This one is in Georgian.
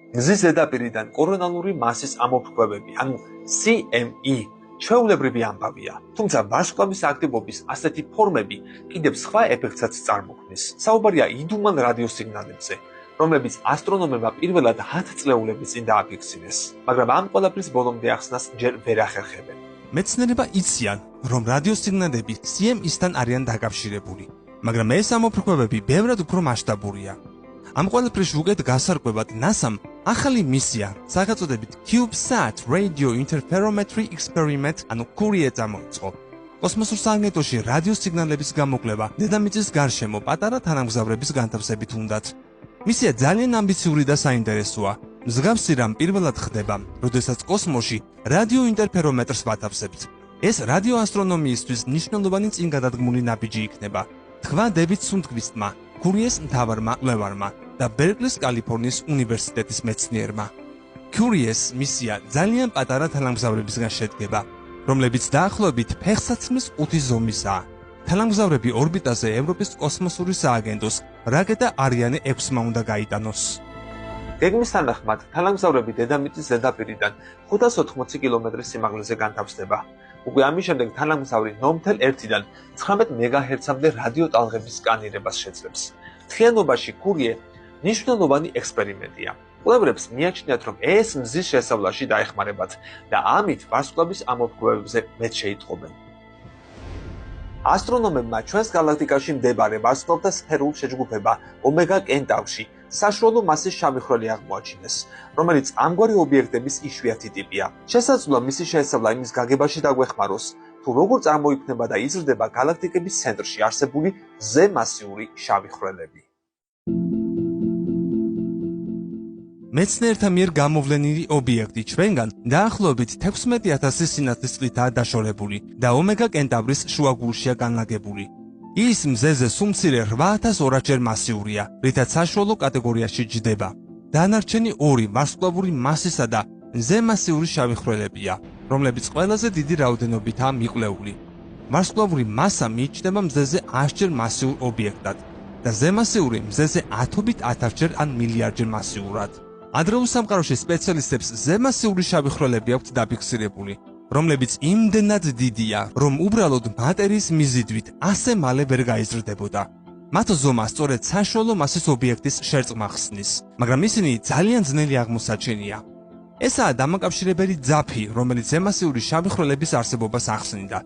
მზის ზედაპირიდან კორონალური მასის ამოფრქვევები, ანუ CME, ჩვეულებრივი ამბავია, თუმცა ვარსკვლავის აქტივობის ასეთი ფორმები კიდევ სხვა ეფექტსაც წარმოქმნის. საუბარია იდუმალ რადიოსიგნალებზე, რომლებიც ასტრონომებმა პირველად 10 წლეულების წინ დააფიქსირეს, მაგრამ ამ ყველაფრის ბოლომდე ახსნას ჯერ ვერ ახერხებენ. მეცნიერება იციან, რომ რადიოსიგნალები CME-სთან არიან დაკავშირებული, მაგრამ ეს ამოფრქვევები ბევრად უფრო მასშტაბურია. ამ ყველაფრის უკეთ გასარკვევად NASA-მ ახალი მისია, სახელწოდებით CubeSat Radio Interferometry Experiment, ანუ CURIE წამოიწყო. კოსმოსურ სააგენტოში რადიოსიგნალების გამოკვლევა დედამიწის გარშემო პატარა თანამგზავრების განთავსებით უნდათ. მისია ძალიან ამბიციური და საინტერესოა. მსგავსი რამ პირველად ხდება, როდესაც კოსმოსში რადიოინტერფერომეტრს ვათავსებთ. ეს რადიოასტრონომიისთვის მნიშვნელოვანი წინგადადგმული ნაბიჯი იქნება. თქვა დევიდ სუნდკვისტმა, CURIE-ს მთავარმა კვლევარმა და ბერკლის კალიფორნიის უნივერსიტეტის მეცნიერმა. CURIE-ს მისია ძალიან პატარა თანამგზავრებისგან შედგება, რომლებიც დაახლოებით ფეხსაცმლის 5 ზომისაა. თანამგზავრები ორბიტაზე ევროპის კოსმოსური სააგენტოს რაკეტა Ariane 6-მა უნდა გაიტანოს. გეგმის თანახმად, თანამგზავრები დედამიწის ზედაპირიდან 580 კილომეტრის სიმაღლეზე განთავსდება. უკვე ამის შემდეგ თანამგზავრი 0.1-დან 19 მეგაჰერცამდე რადიოტალღების სკანირებას შეძლებს. მთლიანობაში CURIE მნიშვნელოვანი ექსპერიმენტია. კვლევრებს მიაჩნიათ, რომ ეს მზის შესავლაში დაეხმარებათ და ამით ვარსკვლავის ამოფრქვევებზე მეტ შეიტყობენ. ასტრონომებმა ჩვენს გალაქტიკაში მდებარე ვარსკვლავთა სფერულ შეჯგუფება ომეგა კენტავრში საშუალო მასის შავი ხვრელი აღმოაჩინეს, რომელიც ამგვარი ობიექტების იშვიათი ტიპია. შესაძლოა მისი შესავლა იმის გაგებაში დაგვეხმაროს, თუ როგორ წარმოიქმნება და იზრდება გალაქტიკების ცენტრში არსებული ზემასიური შავი ხვრელები. მეცნიერთა მიერ გამოვლენილი ობიექტი ჩვენგან დაახლოებით 16,000 სინათლის წლითაა დაშორებული და ომეგა კენტავრის შუაგულშია განლაგებული. ის მზეზე სულ მცირე 8,200-ჯერ მასიურია, რითაც საშუალო კატეგორიაში ჯდება. დანარჩენი ორი ვარსკვლავური მასისა და ზემასიური შავი ხვრელებია, რომლებიც ყველაზე დიდი რაოდენობითაა მიკვლეული. ვარსკვლავური მასა მიიჩნევა მზეზე 100-ჯერ მასიურ ობიექტად და ზემასიური მზეზე 10-ობით 1000-ჯერ ან მილიარდჯერ მასიურად. ადრეულ სამყაროში სპეციალისტებს ზემასიური შავი ხვრელები აქვთ დაფიქსირებული, რომლებიც იმდენად დიდია, რომ უბრალოდ მატერიის მიზიდვით ასე მალე ვერ გაიზრდებოდა. მათ ზომა სწორედ საშუალო მასის ობიექტის შერწყმა ხსნის, მაგრამ ისინი ძალიან ძნელი აღმოსაჩენია. ესაა დამაკავშირებელი ძაფი, რომელიც ზემასიური შავი ხვრელების არსებობას ახსნიდა.